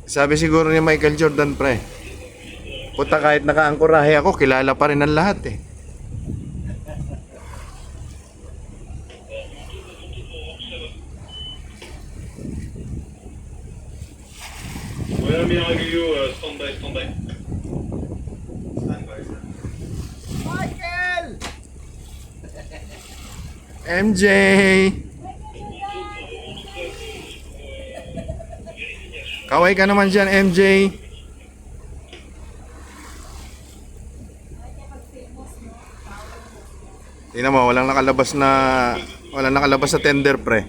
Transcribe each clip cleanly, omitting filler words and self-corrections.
Sabi siguro ni Michael Jordan, pre. Puta, kahit nakaangkorahe ako, kilala pa rin ang lahat eh. Ouais, bien régulier, stand-by, stand-by. Michael! MJ! Kaway ka naman dyan, MJ. Tingnan mo, walang nakalabas na tender, pre.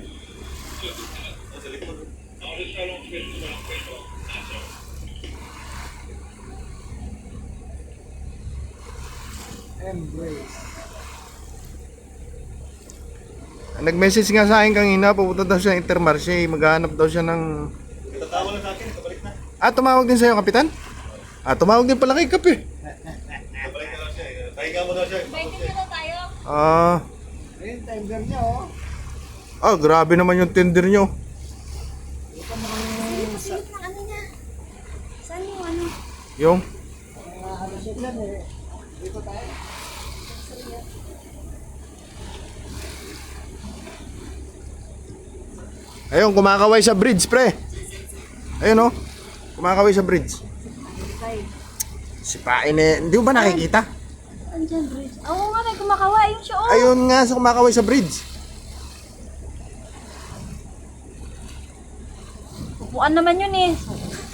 Embrace. Nag-message nga sa akin kanina, pupunta daw siya ng Intermarché, maghahanap daw siya ng... Tatawa lang sa akin, kabalik na. Tumawag din sa'yo, Kapitan? Tumawag din pala kay Kap eh. Kabalik na lang siya. Pahinga mo daw siya. 20 kilo tayo. Ayun, timer niya oh. Grabe naman yung tender nyo. Ito mga Silip ng ano niya. Saan yung ano? Yung? ano siya dyan eh. Dito tayo. Ayun, kumakaway sa bridge, pre. Ayun oh. Kumakaway sa bridge. Sipain eh. Hindi mo ba nakikita? Andyan, bridge. Oo nga, may kumakawa. Ayun siya, oh. Ayun nga sa kumakaway sa bridge. Upuan naman yun eh.